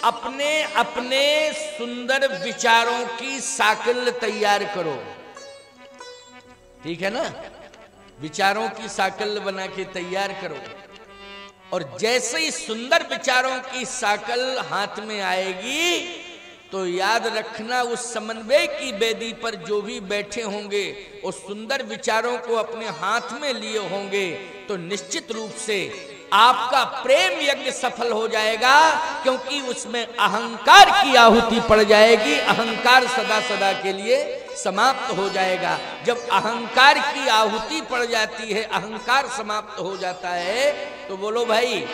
अपने अपने सुंदर विचारों की साकल तैयार करो, ठीक है ना। विचारों की साकल बना के तैयार करो, और जैसे ही सुंदर विचारों की साकल हाथ में आएगी तो याद रखना, उस समन्वय की वेदी पर जो भी बैठे होंगे उस सुंदर विचारों को अपने हाथ में लिए होंगे, तो निश्चित रूप से आपका प्रेम यज्ञ सफल हो जाएगा, क्योंकि उसमें अहंकार की आहुति पड़ जाएगी। अहंकार सदा सदा के लिए समाप्त हो जाएगा। जब अहंकार की आहुति पड़ जाती है, अहंकार समाप्त हो जाता है, तो बोलो भाई,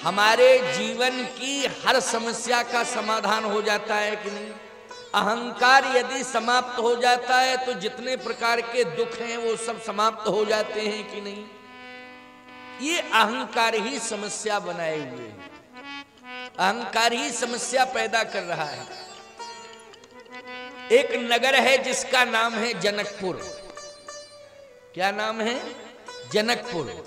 हमारे जीवन की हर समस्या का समाधान हो जाता है कि नहीं। अहंकार यदि समाप्त हो जाता है तो जितने प्रकार के दुख हैं वो सब समाप्त हो जाते हैं कि नहीं। ये अहंकार ही समस्या बनाए हुए है, अहंकार ही समस्या पैदा कर रहा है। एक नगर है जिसका नाम है जनकपुर। क्या नाम है? जनकपुर।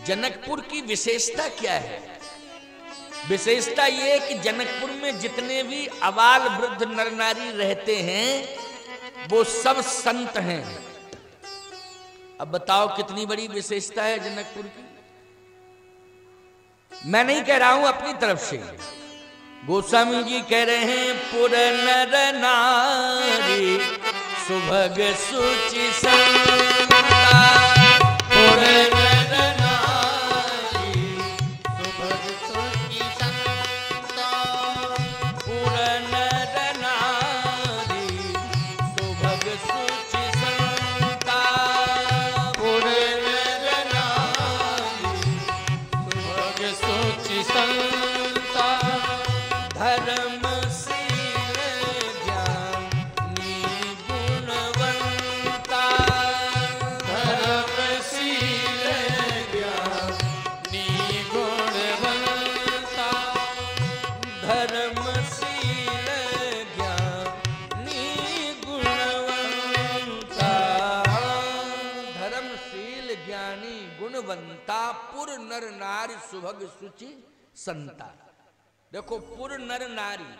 जनकपुर की विशेषता क्या है? विशेषता ये कि जनकपुर में जितने भी अबाल वृद्ध नर नारी रहते हैं वो सब संत हैं। अब बताओ कितनी बड़ी विशेषता है जनकपुर की। मैं नहीं कह रहा हूं, अपनी तरफ से गोस्वामी जी कह रहे हैं, पुर नर नारी सुभग सुचि संता, पुर नर नारी सुभग सुचि संता, पुर नर नारी सुभग सुचि संता, पुर नर नारी सुभग सुचि संता, धर्मशील ज्ञानी गुणवंता, धर्मशील ज्ञानी गुणवंता, धर्मशील ज्ञानी गुणवंता, धर्मशील ज्ञानी गुणवंता, पुर नर नारी सुभग सुचि संता। देखो, पुर नर नारी,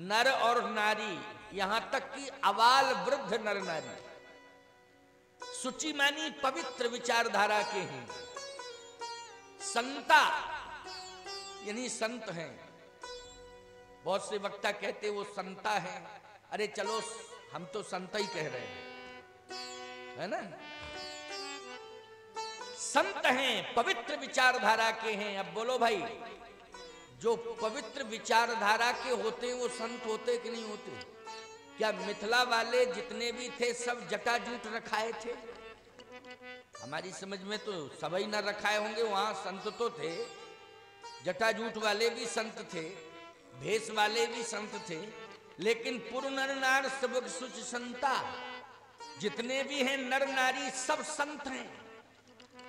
नर और नारी, यहां तक कि अबाल वृद्ध नर नारी, सुचि मानी पवित्र विचारधारा के हैं, संता यानी संत हैं। बहुत से वक्ता कहते वो संता हैं। अरे चलो, हम तो संत ही कह रहे हैं, है ना। संत हैं, पवित्र विचारधारा के हैं। अब बोलो भाई, जो पवित्र विचारधारा के होते हैं वो संत होते कि नहीं होते? क्या मिथिला वाले जितने भी थे सब जटाजूट रखाए थे? हमारी समझ में तो सभी न रखाए होंगे, वहां संत तो थे। जटाजूट वाले भी संत थे, भेष वाले भी संत थे, लेकिन पुर नर नार सुभग सुचि संता, जितने भी हैं नर नारी सब संत हैं।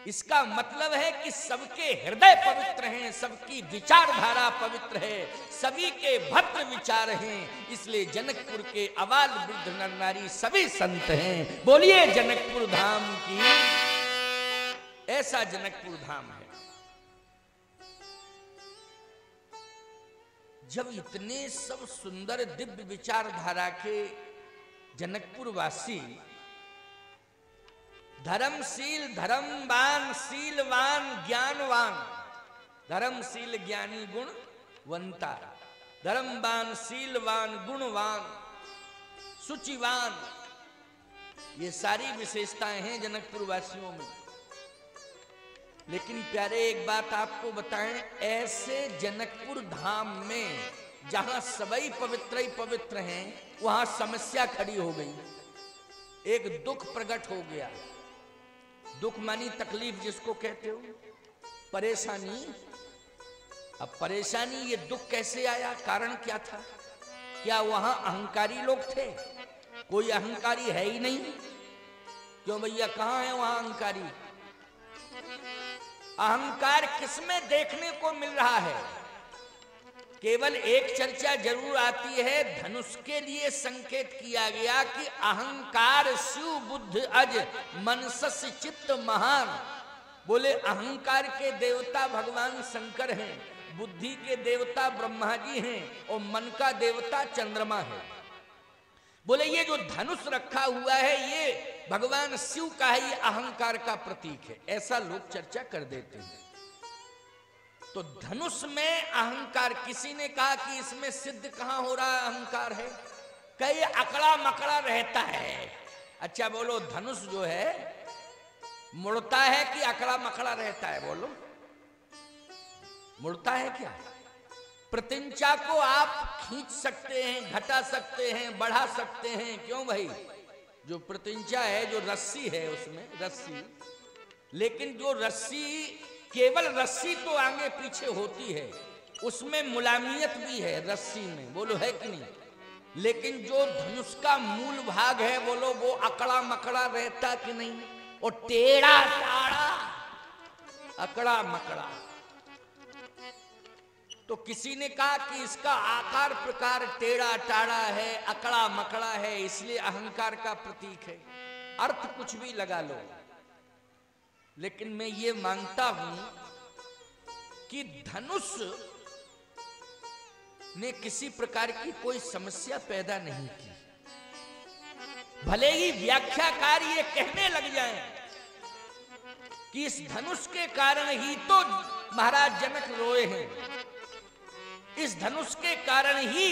इसका मतलब है कि सबके हृदय पवित्र हैं, सबकी विचारधारा पवित्र है, सभी के भद्र विचार हैं। इसलिए जनकपुर के अबाल वृद्ध नर नारी सभी संत हैं। बोलिए जनकपुर धाम की। ऐसा जनकपुर धाम है। जब इतने सब सुंदर दिव्य विचारधारा के जनकपुर वासी, धर्मशील, धर्मवान, शीलवान, ज्ञानवान, धर्मशील ज्ञानी गुणवंता, धर्मवान, शीलवान, गुणवान, सुचिवान, ये सारी विशेषताएं हैं जनकपुर वासियों में। लेकिन प्यारे, एक बात आपको बताएं, ऐसे जनकपुर धाम में जहां सभी पवित्र ही पवित्र हैं, वहां समस्या खड़ी हो गई। एक दुख प्रकट हो गया। दुख मानी तकलीफ जिसको कहते हो, परेशानी। अब परेशानी, ये दुख कैसे आया? कारण क्या था? क्या वहां अहंकारी लोग थे? कोई अहंकारी है ही नहीं। क्यों भैया, कहां है वहां अहंकारी? अहंकार किसमें देखने को मिल रहा है? केवल एक चर्चा जरूर आती है, धनुष के लिए संकेत किया गया कि अहंकार शिव बुद्ध अज मनसस चित्त महान। बोले अहंकार के देवता भगवान शंकर हैं, बुद्धि के देवता ब्रह्मा जी हैं और मन का देवता चंद्रमा है। बोले ये जो धनुष रखा हुआ है ये भगवान शिव का है, ये अहंकार का प्रतीक है, ऐसा लोग चर्चा कर देते हैं। तो धनुष में अहंकार, किसी ने कहा कि इसमें सिद्ध कहां हो रहा है अहंकार है, कई अकड़ा मकड़ा रहता है। अच्छा बोलो धनुष जो है मुड़ता है कि अकड़ा मकड़ा रहता है? बोलो मुड़ता है क्या? प्रत्यंचा को आप खींच सकते हैं, घटा सकते हैं, बढ़ा सकते हैं, क्यों भाई? जो प्रत्यंचा है, जो रस्सी है उसमें रस्सी, लेकिन जो रस्सी केवल रस्सी तो आगे पीछे होती है, उसमें मुलायमियत भी है रस्सी में, बोलो है कि नहीं? लेकिन जो धनुष का मूल भाग है बोलो वो अकड़ा मकड़ा रहता कि नहीं? और टेढ़ा टाड़ा अकड़ा मकड़ा। तो किसी ने कहा कि इसका आकार प्रकार टेढ़ा टाड़ा है, अकड़ा मकड़ा है, इसलिए अहंकार का प्रतीक है। अर्थ कुछ भी लगा लो, लेकिन मैं ये मानता हूं कि धनुष ने किसी प्रकार की कोई समस्या पैदा नहीं की। भले ही व्याख्याकार ये कहने लग जाएं कि इस धनुष के कारण ही तो महाराज जनक रोए हैं, इस धनुष के कारण ही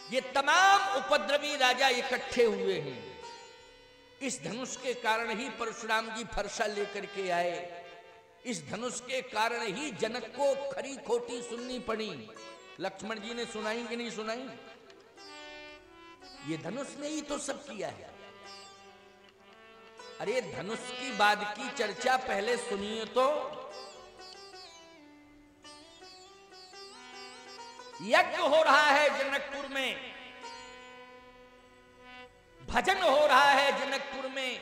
ये तमाम उपद्रवी राजा इकट्ठे हुए हैं, इस धनुष के कारण ही परशुराम जी फरसा लेकर के आए, इस धनुष के कारण ही जनक को खरी खोटी सुननी पड़ी। लक्ष्मण जी ने सुनाई कि नहीं सुनाई? ये धनुष ने ही तो सब किया है। अरे धनुष की बाद की चर्चा पहले सुनिए तो। यज्ञ हो रहा है जनकपुर में, भजन हो रहा है जनकपुर में,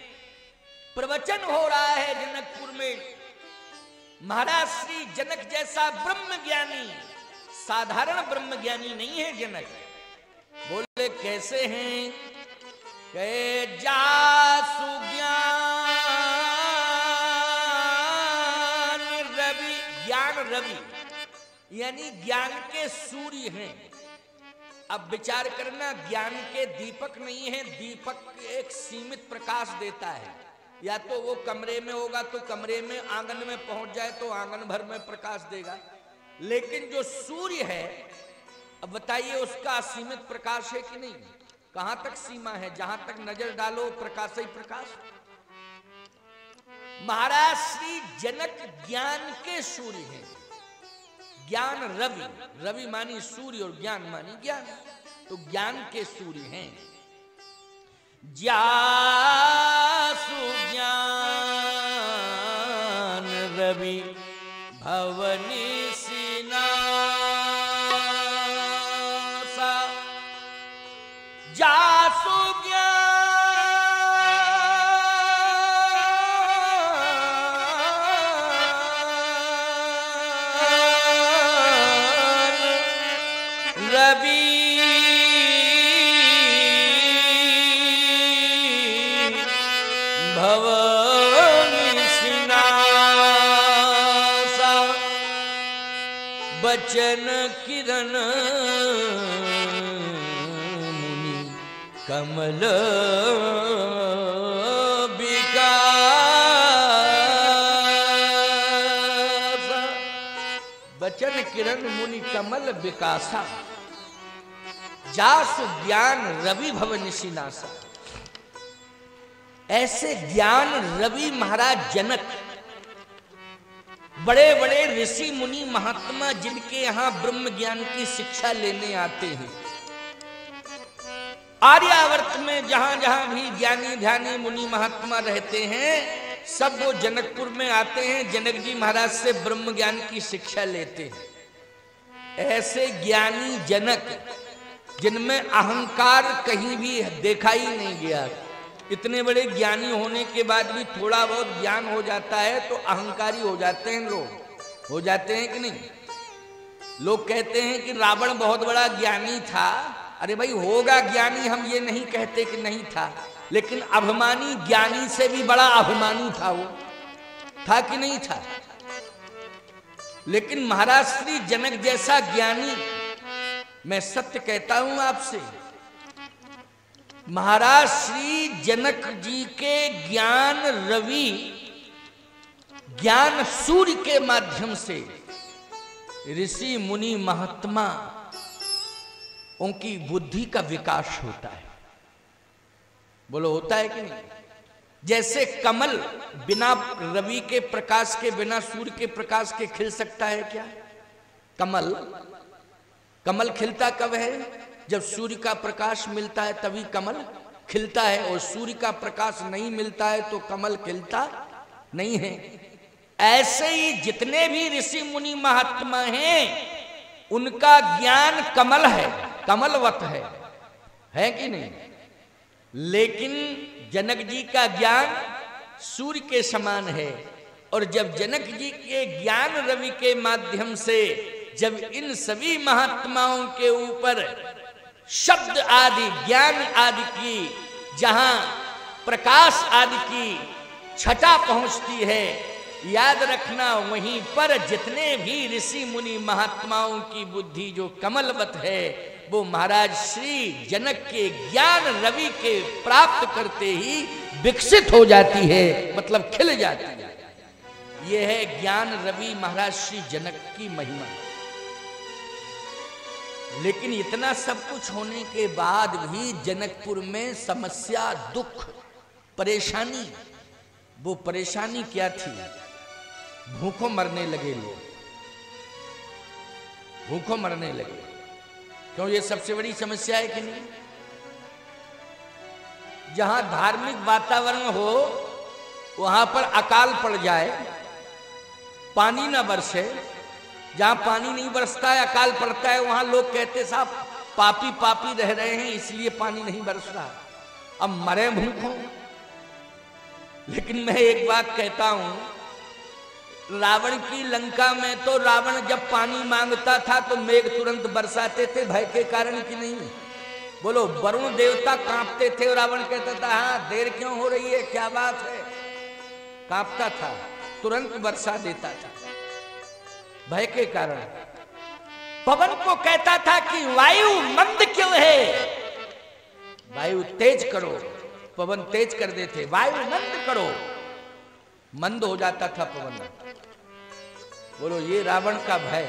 प्रवचन हो रहा है जनकपुर में। महाराज श्री जनक जैसा ब्रह्म ज्ञानी, साधारण ब्रह्म ज्ञानी नहीं है जनक। बोले कैसे हैं? कहे जासु ज्ञान रवि, ज्ञान रवि यानी ज्ञान के सूर्य हैं। अब विचार करना, ज्ञान के दीपक नहीं है, दीपक एक सीमित प्रकाश देता है, या तो वो कमरे में होगा तो कमरे में, आंगन में पहुंच जाए तो आंगन भर में प्रकाश देगा। लेकिन जो सूर्य है, अब बताइए उसका असीमित प्रकाश है कि नहीं? कहां तक सीमा है? जहां तक नजर डालो प्रकाश ही प्रकाश। महाराज श्री जनक ज्ञान के सूर्य हैं, ज्ञान रवि, रवि मानी सूर्य और ज्ञान मानी ज्ञान, तो ज्ञान के सूर्य हैं। जासु ज्ञान रवि भवनी सिनासा, जासु ज्ञान रवि भवनी सिनासा, बचन किरण मुनि कमल विकासा, बचन किरण मुनि कमल विकासा, जासु ज्ञान रवि भवनि सिनासा। ऐसे ज्ञान रवि महाराज जनक, बड़े बड़े ऋषि मुनि महात्मा जिनके यहां ब्रह्म ज्ञान की शिक्षा लेने आते हैं, आर्यावर्त में जहां जहां भी ज्ञानी ध्यानी मुनि महात्मा रहते हैं, सब वो जनकपुर में आते हैं, जनक जी महाराज से ब्रह्म ज्ञान की शिक्षा लेते हैं। ऐसे ज्ञानी जनक जिनमें अहंकार कहीं भी देखा ही नहीं गया, इतने बड़े ज्ञानी होने के बाद भी थोड़ा बहुत ज्ञान हो जाता है तो अहंकारी हो जाते हैं लोग, हो जाते हैं कि नहीं? लोग कहते हैं कि रावण बहुत बड़ा ज्ञानी था। अरे भाई होगा ज्ञानी, हम ये नहीं कहते कि नहीं था, लेकिन अभिमानी ज्ञानी से भी बड़ा अभिमानी था वो, था कि नहीं था? लेकिन महाराज श्री जनक जैसा ज्ञानी, मैं सत्य कहता हूं आपसे, महाराज श्री जनक जी के ज्ञान रवि, ज्ञान सूर्य के माध्यम से ऋषि मुनि महात्मा उनकी बुद्धि का विकास होता है। बोलो होता है कि नहीं? जैसे कमल बिना रवि के प्रकाश के, बिना सूर्य के प्रकाश के खिल सकता है क्या? कमल खिलता कब है? जब सूर्य का प्रकाश मिलता है तभी कमल खिलता है, और सूर्य का प्रकाश नहीं मिलता है तो कमल खिलता नहीं है। ऐसे ही जितने भी ऋषि मुनि महात्मा हैं उनका ज्ञान कमल है, कमलवत है कि नहीं? लेकिन जनक जी का ज्ञान सूर्य के समान है। और जब जनक जी के ज्ञान रवि के माध्यम से जब इन सभी महात्माओं के ऊपर शब्द आदि, ज्ञान आदि की, जहां प्रकाश आदि की छटा पहुंचती है, याद रखना वहीं पर जितने भी ऋषि मुनि महात्माओं की बुद्धि जो कमलवत है, वो महाराज श्री जनक के ज्ञान रवि के प्राप्त करते ही विकसित हो जाती है, मतलब खिल जाती है। यह है ज्ञान रवि महाराज श्री जनक की महिमा। लेकिन इतना सब कुछ होने के बाद भी जनकपुर में समस्या, दुख, परेशानी, वो परेशानी क्या थी? भूखों मरने लगे लोग, भूखों मरने लगे। क्यों? ये सबसे बड़ी समस्या है कि नहीं? जहां धार्मिक वातावरण हो वहां पर अकाल पड़ जाए, पानी ना बरसे, जहां पानी नहीं बरसता है अकाल पड़ता है, वहां लोग कहते साहब पापी पापी रह रहे हैं इसलिए पानी नहीं बरस रहा, अब मरे भूखों। लेकिन मैं एक बात कहता हूं, रावण की लंका में तो रावण जब पानी मांगता था तो मेघ तुरंत बरसाते थे, भय के कारण कि नहीं? बोलो, वरुण देवता कांपते थे और रावण कहता था हाँ देर क्यों हो रही है, क्या बात है, कांपता था, तुरंत बरसा देता था भय के कारण। पवन को कहता था कि वायु मंद क्यों है, वायु तेज करो, पवन तेज कर देते, वायु मंद करो, मंद हो जाता था पवन। बोलो, ये रावण का भय,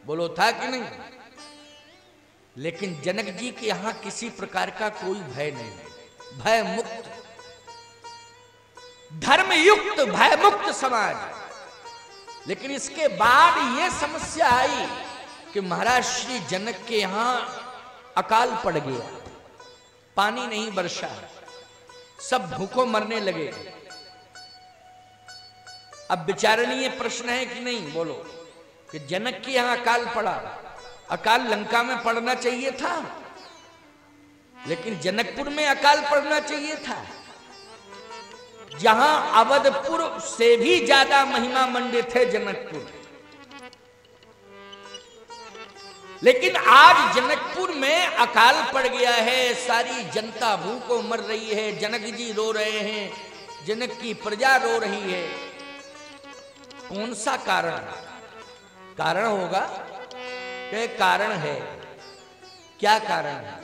बोलो था कि नहीं? लेकिन जनक जी के यहां किसी प्रकार का कोई भय नहीं, भय मुक्त, धर्म युक्त, भय मुक्त समाज। लेकिन इसके बाद यह समस्या आई कि महाराज श्री जनक के यहां अकाल पड़ गया, पानी नहीं बरसा, सब भूखों मरने लगे। अब विचारणीय प्रश्न है कि नहीं? बोलो, कि जनक के यहां अकाल पड़ा, अकाल लंका में पड़ना चाहिए था, लेकिन जनकपुर में अकाल पड़ना चाहिए था, जहां अवधपुर से भी ज्यादा महिमा मंडित है जनकपुर। लेकिन आज जनकपुर में अकाल पड़ गया है, सारी जनता भूखों मर रही है, जनक जी रो रहे हैं, जनक की प्रजा रो रही है। कौन सा कारण? कारण होगा कि कारण है, क्या कारण है?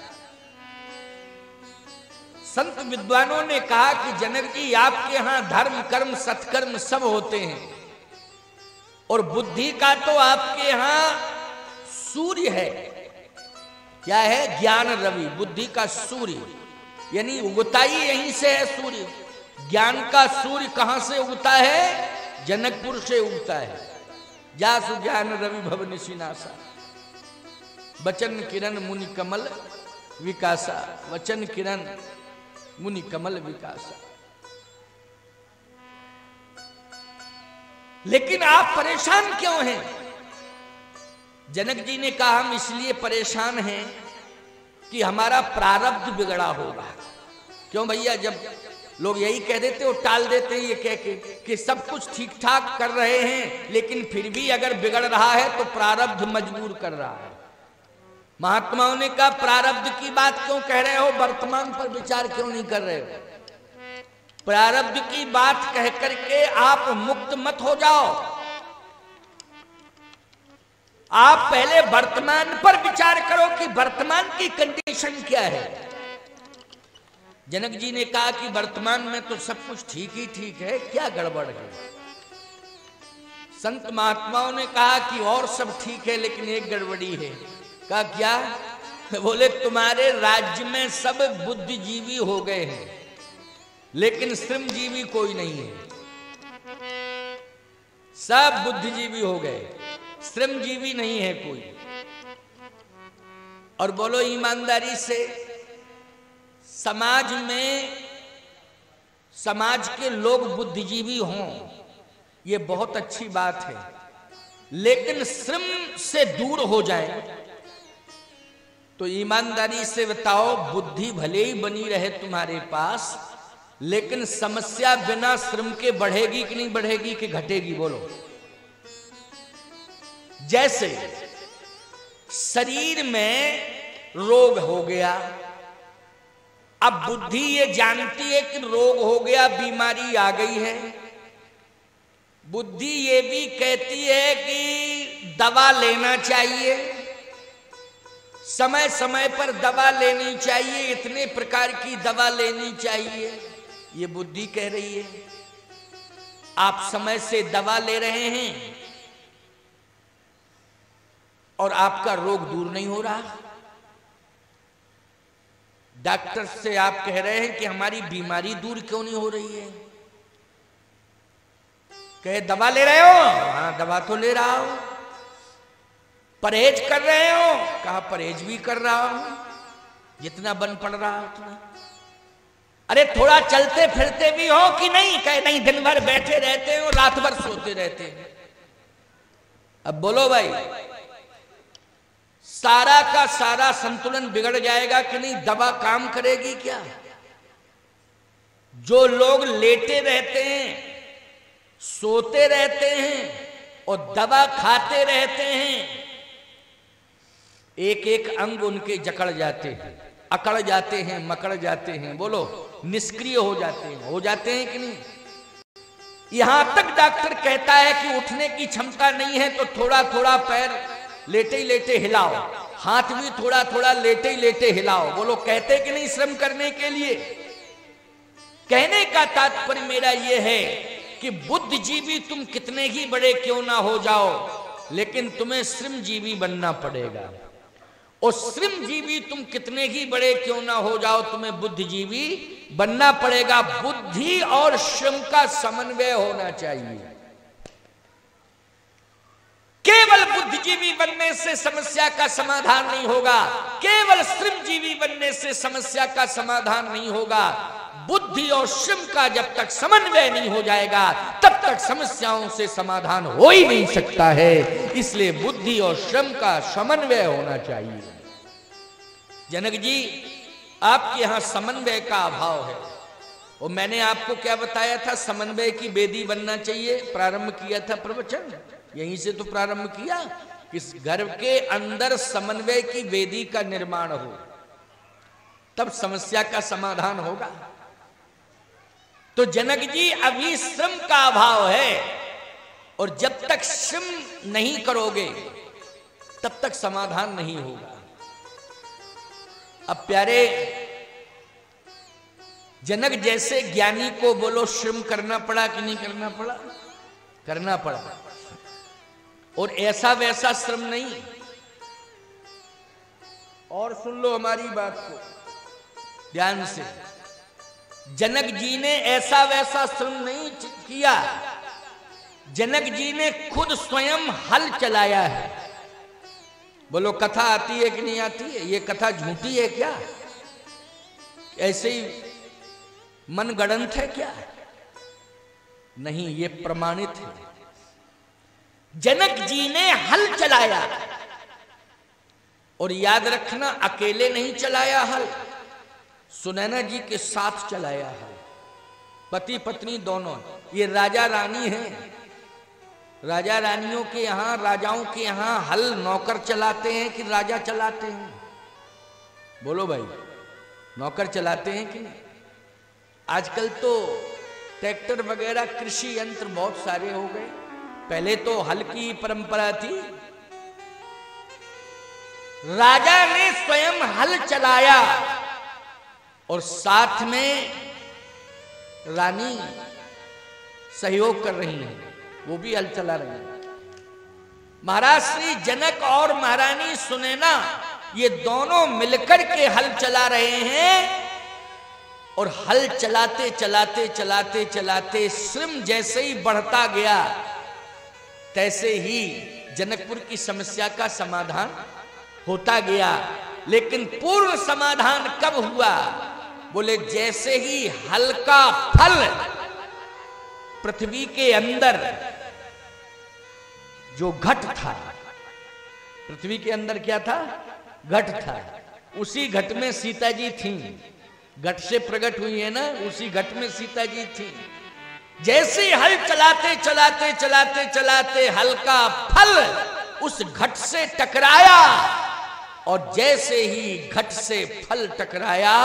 संत विद्वानों ने कहा कि जनक जी आपके यहां धर्म कर्म सत्कर्म सब होते हैं, और बुद्धि का तो आपके यहां सूर्य है। क्या है? ज्ञान रवि, बुद्धि का सूर्य, यानी उगता ही यहीं से है सूर्य। ज्ञान का सूर्य कहां से उगता है? जनकपुर से उगता है। जासु ज्ञान रवि भव निशिनासा, वचन किरण मुनि कमल विकासा, वचन किरण मुनि कमल विकासा। लेकिन आप परेशान क्यों हैं? जनक जी ने कहा हम इसलिए परेशान हैं कि हमारा प्रारब्ध बिगड़ा होगा। क्यों भैया? जब लोग यही कह देते हो, टाल देते हैं ये कह के कि सब कुछ ठीक ठाक कर रहे हैं, लेकिन फिर भी अगर बिगड़ रहा है तो प्रारब्ध मजबूर कर रहा है। महात्माओं ने कहा प्रारब्ध की बात क्यों कह रहे हो, वर्तमान पर विचार क्यों नहीं कर रहे हो? प्रारब्ध की बात कह करके आप मुक्त मत हो जाओ। आप पहले वर्तमान पर विचार करो कि वर्तमान की कंडीशन क्या है। जनक जी ने कहा कि वर्तमान में तो सब कुछ ठीक ही ठीक है, क्या गड़बड़ है। संत महात्माओं ने कहा कि और सब ठीक है लेकिन एक गड़बड़ी है। कहा क्या? बोले तुम्हारे राज्य में सब बुद्धिजीवी हो गए हैं लेकिन श्रमजीवी कोई नहीं है। सब बुद्धिजीवी हो गए, श्रमजीवी नहीं है कोई। और बोलो ईमानदारी से, समाज में समाज के लोग बुद्धिजीवी हों ये बहुत अच्छी बात है, लेकिन श्रम से दूर हो जाए तो ईमानदारी से बताओ, बुद्धि भले ही बनी रहे तुम्हारे पास लेकिन समस्या बिना श्रम के बढ़ेगी कि नहीं बढ़ेगी कि घटेगी? बोलो। जैसे शरीर में रोग हो गया, अब बुद्धि ये जानती है कि रोग हो गया, बीमारी आ गई है। बुद्धि ये भी कहती है कि दवा लेना चाहिए, समय समय पर दवा लेनी चाहिए, इतने प्रकार की दवा लेनी चाहिए, ये बुद्धि कह रही है। आप समय से दवा ले रहे हैं और आपका रोग दूर नहीं हो रहा। डॉक्टर से आप कह रहे हैं कि हमारी बीमारी दूर क्यों नहीं हो रही है? कहे दवा ले रहे हो? हाँ दवा तो ले रहा हूं। परहेज कर रहे हो? कहा परहेज भी कर रहा हूं, जितना बन पड़ रहा उतना। अरे थोड़ा चलते फिरते भी हो कि नहीं? कहे नहीं, दिन भर बैठे रहते हो, रात भर सोते रहते हैं। अब बोलो भाई, सारा का सारा संतुलन बिगड़ जाएगा कि नहीं? दवा काम करेगी क्या? जो लोग लेटे रहते हैं, सोते रहते हैं और दवा खाते रहते हैं, एक एक अंग उनके जकड़ जाते हैं, अकड़ जाते हैं, मकड़ जाते हैं। बोलो, निष्क्रिय हो जाते हैं कि नहीं? यहां तक डॉक्टर कहता है कि उठने की क्षमता नहीं है तो थोड़ा थोड़ा पैर लेटे ही लेटे हिलाओ, हाथ भी थोड़ा थोड़ा लेटे ही लेटे हिलाओ। बोलो, कहते कि नहीं श्रम करने के लिए? कहने का तात्पर्य मेरा यह है कि बुद्धिजीवी तुम कितने ही बड़े क्यों ना हो जाओ, लेकिन तुम्हें श्रमजीवी बनना पड़ेगा। और श्रमजीवी तुम कितने ही बड़े क्यों ना हो जाओ, तुम्हें बुद्धिजीवी बनना पड़ेगा। बुद्धि और श्रम का समन्वय होना चाहिए। केवल बुद्धिजीवी बनने से समस्या का समाधान नहीं होगा, केवल श्रमजीवी बनने से समस्या का समाधान नहीं होगा। बुद्धि और श्रम का जब तक समन्वय नहीं हो जाएगा तब तक समस्याओं से समाधान हो ही नहीं सकता है। इसलिए बुद्धि और श्रम का समन्वय होना चाहिए। जनक जी, आपके यहां समन्वय का अभाव है। और मैंने आपको क्या बताया था? समन्वय की वेदी बनना चाहिए। प्रारंभ किया था प्रवचन, यहीं से तो प्रारंभ किया। इस घर के अंदर समन्वय की वेदी का निर्माण हो, तब समस्या का समाधान होगा। तो जनक जी, अभी श्रम का अभाव है और जब तक श्रम नहीं करोगे तब तक समाधान नहीं होगा। अब प्यारे जनक जैसे ज्ञानी को बोलो, श्रम करना पड़ा कि नहीं करना पड़ा? करना पड़ा। और ऐसा वैसा श्रम नहीं। और सुन लो हमारी बात को ध्यान से। जनक जी ने ऐसा वैसा श्रम नहीं किया, जनक जी ने खुद स्वयं हल चलाया है। बोलो, कथा आती है कि नहीं आती है? ये कथा झूठी है क्या? ऐसे ही मन गढ़ंत है क्या? नहीं, ये प्रमाणित है। जनक जी ने हल चलाया। और याद रखना, अकेले नहीं चलाया हल, सुनैना जी के साथ चलाया है। पति पत्नी दोनों। ये राजा रानी हैं। राजा रानियों के यहां, राजाओं के यहां हल नौकर चलाते हैं कि राजा चलाते हैं? बोलो भाई, नौकर चलाते हैं कि नहीं? आजकल तो ट्रैक्टर वगैरह कृषि यंत्र बहुत सारे हो गए। पहले तो हल की परंपरा थी, राजा ने स्वयं हल चलाया और साथ में रानी सहयोग कर रही है, वो भी हल चला रही है। महाराज श्री जनक और महारानी सुनैना ये दोनों मिलकर के हल चला रहे हैं और हल चलाते चलाते चलाते चलाते श्रम जैसे ही बढ़ता गया तैसे ही जनकपुर की समस्या का समाधान होता गया। लेकिन पूर्ण समाधान कब हुआ? बोले जैसे ही हल का फल पृथ्वी के अंदर जो घट था, पृथ्वी के अंदर क्या था? घट था। उसी घट में सीता जी थीं, घट से प्रकट हुई है ना, उसी घट में सीता जी थी। जैसे हल चलाते चलाते चलाते चलाते हल का फल उस घट से टकराया और जैसे ही घट से फल टकराया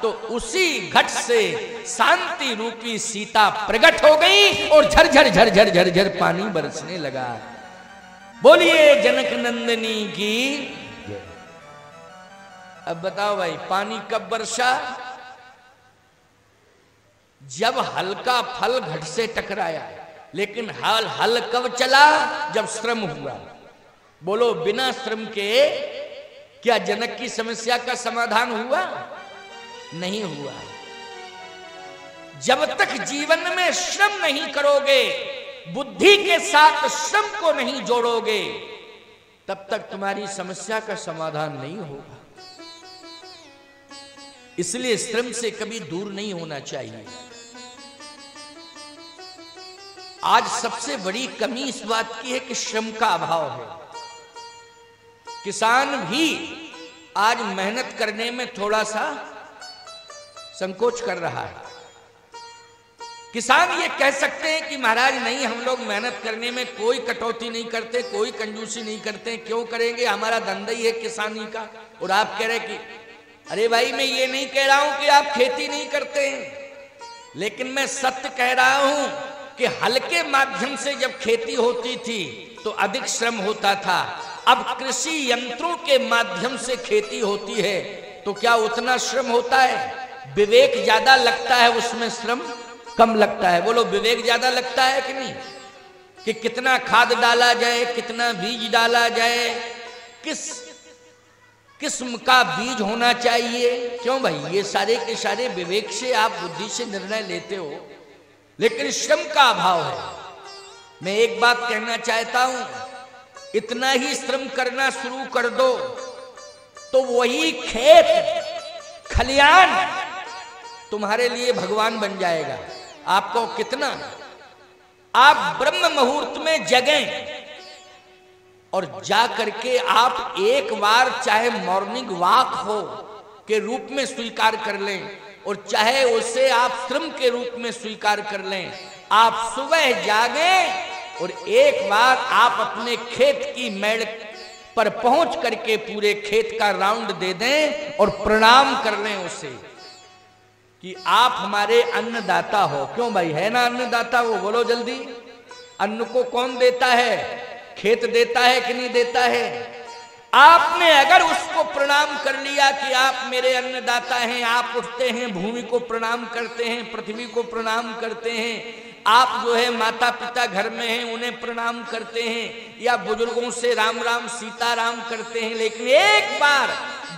तो उसी घट से शांति रूपी सीता प्रकट हो गई और झरझर झरझर झरझर पानी बरसने लगा। बोलिए जनक नंदिनी की। अब बताओ भाई, पानी कब बरसा? जब हल का फल घट से टकराया। लेकिन हल कब चला? जब श्रम हुआ। बोलो बिना श्रम के क्या जनक की समस्या का समाधान हुआ? नहीं हुआ। जब तक जीवन में श्रम नहीं करोगे, बुद्धि के साथ श्रम को नहीं जोड़ोगे, तब तक तुम्हारी समस्या का समाधान नहीं होगा। इसलिए श्रम से कभी दूर नहीं होना चाहिए। आज सबसे बड़ी कमी इस बात की है कि श्रम का अभाव है। किसान भी आज मेहनत करने में थोड़ा सा संकोच कर रहा है। किसान ये कह सकते हैं कि महाराज नहीं, हम लोग मेहनत करने में कोई कटौती नहीं करते, कोई कंजूसी नहीं करते, क्यों करेंगे, हमारा धंधा ही है किसानी का। और आप कह रहे कि अरे भाई मैं ये नहीं कह रहा हूं कि आप खेती नहीं करते हैं, लेकिन मैं सत्य कह रहा हूं कि हल के माध्यम से जब खेती होती थी तो अधिक श्रम होता था। अब कृषि यंत्रों के माध्यम से खेती होती है तो क्या उतना श्रम होता है? विवेक ज्यादा लगता है, उसमें श्रम कम लगता है। बोलो विवेक ज्यादा लगता है कि नहीं? कि कितना खाद डाला जाए, कितना बीज डाला जाए, किस किस्म का बीज होना चाहिए। क्यों भाई? ये सारे के सारे विवेक से आप बुद्धि से निर्णय लेते हो, लेकिन श्रम का अभाव है। मैं एक बात कहना चाहता हूं, इतना ही श्रम करना शुरू कर दो तो वही खेत खलियान तुम्हारे लिए भगवान बन जाएगा। आपको कितना, आप ब्रह्म मुहूर्त में जगें और जा करके आप एक बार चाहे मॉर्निंग वॉक हो के रूप में स्वीकार कर लें और चाहे उसे आप श्रम के रूप में स्वीकार कर लें। आप सुबह जागें और एक बार आप अपने खेत की मेड़ पर पहुंच करके पूरे खेत का राउंड दे दें और प्रणाम कर लें उसे कि आप हमारे अन्नदाता हो। क्यों भाई, है ना अन्नदाता वो? बोलो जल्दी। अन्न को कौन देता है? खेत देता है कि नहीं देता है? आपने अगर उसको प्रणाम कर लिया कि आप मेरे अन्नदाता हैं, आप उठते हैं, भूमि को प्रणाम करते हैं, पृथ्वी को प्रणाम करते हैं, आप जो है माता पिता घर में हैं उन्हें प्रणाम करते हैं, या बुजुर्गों से राम राम सीता राम करते हैं, लेकिन एक बार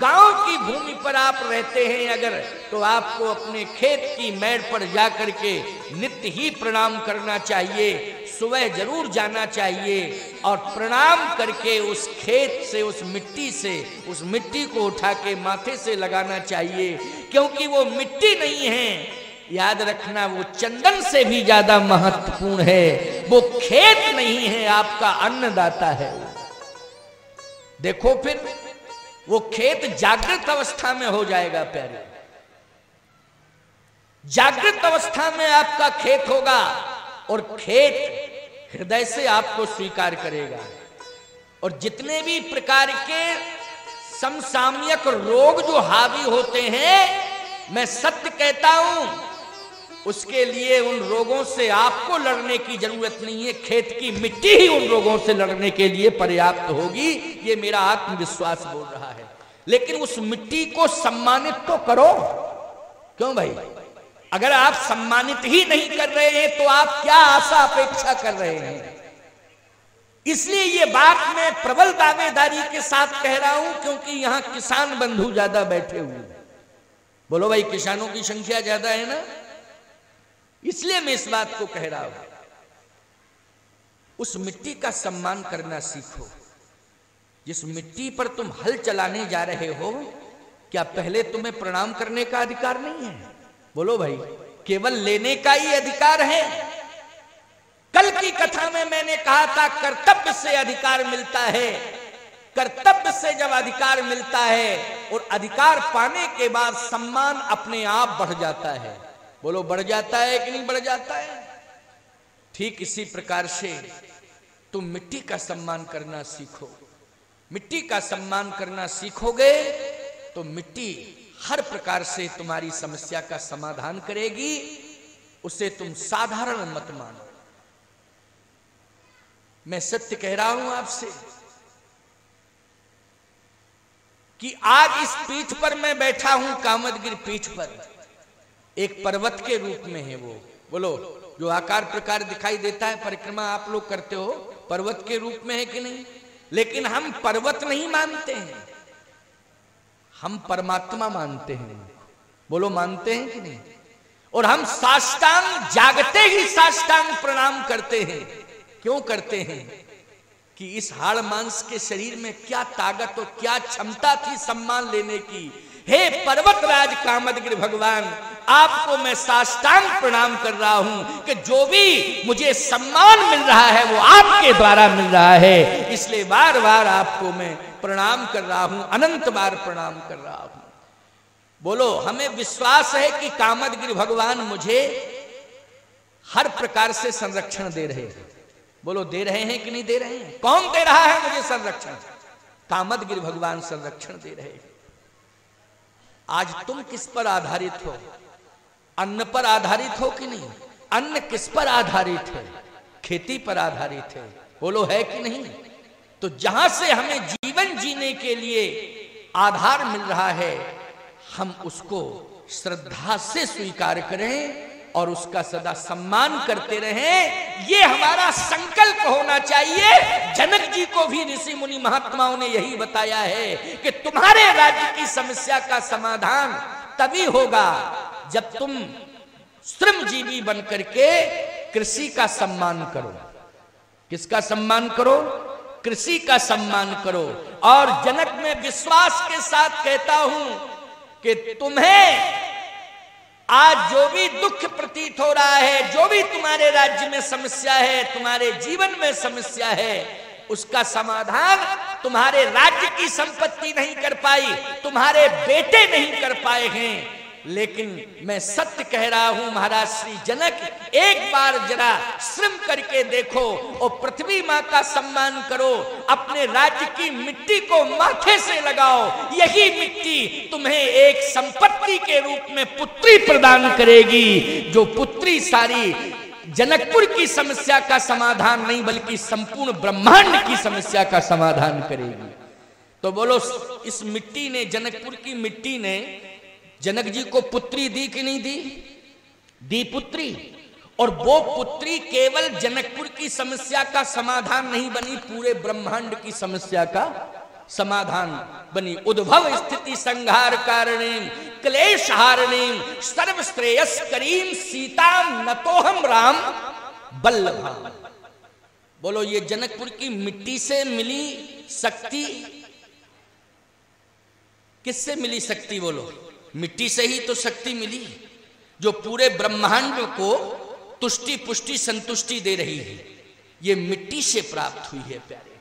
गांव की भूमि पर आप रहते हैं अगर, तो आपको अपने खेत की मेड़ पर जाकर के नित्य ही प्रणाम करना चाहिए। सुबह जरूर जाना चाहिए और प्रणाम करके उस खेत से, उस मिट्टी को उठा के माथे से लगाना चाहिए, क्योंकि वो मिट्टी नहीं है, याद रखना, वो चंदन से भी ज्यादा महत्वपूर्ण है। वो खेत नहीं है, आपका अन्नदाता है। देखो फिर वो खेत जागृत अवस्था में हो जाएगा प्यारे। जागृत अवस्था में आपका खेत होगा और खेत हृदय से आपको स्वीकार करेगा। और जितने भी प्रकार के समसामयिक रोग जो हावी होते हैं, मैं सत्य कहता हूं उसके लिए उन रोगों से आपको लड़ने की जरूरत नहीं है, खेत की मिट्टी ही उन रोगों से लड़ने के लिए पर्याप्त होगी, ये मेरा आत्मविश्वास बोल रहा है। लेकिन उस मिट्टी को सम्मानित तो करो। क्यों भाई, अगर आप सम्मानित ही नहीं कर रहे हैं तो आप क्या आशा अपेक्षा कर रहे हैं? इसलिए ये बात मैं प्रबल दावेदारी के साथ कह रहा हूं, क्योंकि यहां किसान बंधु ज्यादा बैठे हुए। बोलो भाई, किसानों की संख्या ज्यादा है ना, इसलिए मैं इस बात को कह रहा हूं। उस मिट्टी का सम्मान करना सीखो। जिस मिट्टी पर तुम हल चलाने जा रहे हो, क्या पहले तुम्हें प्रणाम करने का अधिकार नहीं है? बोलो भाई, केवल लेने का ही अधिकार है। कल की कथा में मैंने कहा था, कर्तव्य से अधिकार मिलता है। कर्तव्य से जब अधिकार मिलता है और अधिकार पाने के बाद सम्मान अपने आप बढ़ जाता है। बोलो, बढ़ जाता है कि नहीं बढ़ जाता है? ठीक इसी प्रकार से तुम मिट्टी का सम्मान करना सीखो। मिट्टी का सम्मान करना सीखोगे तो मिट्टी हर प्रकार से तुम्हारी समस्या का समाधान करेगी। उसे तुम साधारण मत मानो। मैं सत्य कह रहा हूं आपसे कि आज इस पीठ पर मैं बैठा हूं, कामदगिरि पीठ पर, एक पर्वत के रूप में है वो। बोलो, जो आकार प्रकार दिखाई देता है, परिक्रमा आप लोग करते हो, पर्वत के रूप में है कि नहीं? लेकिन हम पर्वत नहीं मानते हैं, हम परमात्मा मानते हैं। बोलो, मानते हैं कि नहीं? और हम साष्टांग, जागते ही साष्टांग प्रणाम करते हैं। क्यों करते हैं? कि इस हाड़ मांस के शरीर में क्या ताकत और क्या क्षमता थी सम्मान लेने की। हे पर्वतराज कामदगिरि भगवान, आपको मैं साष्टांग प्रणाम कर रहा हूं कि जो भी मुझे सम्मान मिल रहा है वो आपके द्वारा मिल रहा है। इसलिए बार बार आपको मैं प्रणाम कर रहा हूं, अनंत बार प्रणाम कर रहा हूं। बोलो, हमें विश्वास है कि कामदगिरि भगवान मुझे हर प्रकार से संरक्षण दे रहे हैं। बोलो, दे रहे हैं कि नहीं दे रहे हैं? कौन दे रहा है मुझे संरक्षण? कामदगिरि भगवान संरक्षण दे रहे हैं। आज तुम किस पर आधारित हो? अन्न पर आधारित हो कि नहीं? अन्न किस पर आधारित है? खेती पर आधारित है। बोलो, है कि नहीं? तो जहां से हमें जीवन जीने के लिए आधार मिल रहा है, हम उसको श्रद्धा से स्वीकार करें और उसका सदा सम्मान करते रहें। ये हमारा संकल्प होना चाहिए। जनक जी को भी ऋषि मुनि महात्माओं ने यही बताया है कि तुम्हारे राज्य की समस्या का समाधान तभी होगा जब तुम श्रमजीवी बनकर के कृषि का सम्मान करो। किसका सम्मान करो? कृषि का सम्मान करो। और जनक, में विश्वास के साथ कहता हूं कि तुम्हें आज जो भी दुख प्रतीत हो रहा है, जो भी तुम्हारे राज्य में समस्या है, तुम्हारे जीवन में समस्या है, उसका समाधान तुम्हारे राज्य की संपत्ति नहीं कर पाई, तुम्हारे बेटे नहीं कर पाए हैं। लेकिन मैं सत्य कह रहा हूं महाराज श्री जनक, एक बार जरा श्रम करके देखो और पृथ्वी मां का सम्मान करो। अपने राज्य की मिट्टी को माथे से लगाओ। यही मिट्टी तुम्हें एक संपत्ति के रूप में पुत्री प्रदान करेगी, जो पुत्री सारी जनकपुर की समस्या का समाधान नहीं बल्कि संपूर्ण ब्रह्मांड की समस्या का समाधान करेगी। तो बोलो, इस मिट्टी ने, जनकपुर की मिट्टी ने जनक जी को पुत्री दी कि नहीं दी? दी पुत्री। और वो पुत्री केवल जनकपुर की समस्या का समाधान नहीं बनी, पूरे ब्रह्मांड की समस्या का समाधान बनी। उद्भव स्थिति संहार कारणीम क्लेश हारणीम सर्वश्रेयस्करीम सीताम नतोहम राम बल्लभाम। बोलो, ये जनकपुर की मिट्टी से मिली शक्ति। किससे मिली शक्ति? बोलो, मिट्टी से ही तो शक्ति मिली, जो पूरे ब्रह्मांड को तुष्टि पुष्टि संतुष्टि दे रही है। ये मिट्टी से प्राप्त हुई है प्यारे।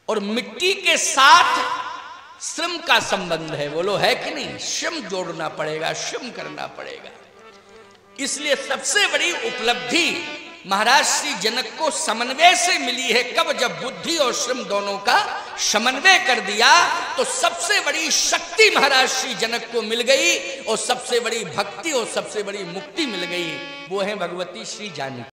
और मिट्टी के साथ श्रम का संबंध है। बोलो, है कि नहीं? श्रम जोड़ना पड़ेगा, श्रम करना पड़ेगा। इसलिए सबसे बड़ी उपलब्धि महाराज श्री जनक को समन्वय से मिली है। कब? जब बुद्धि और श्रम दोनों का समन्वय कर दिया तो सबसे बड़ी शक्ति महाराज श्री जनक को मिल गई और सबसे बड़ी भक्ति और सबसे बड़ी मुक्ति मिल गई। वो है भगवती श्री जानकी।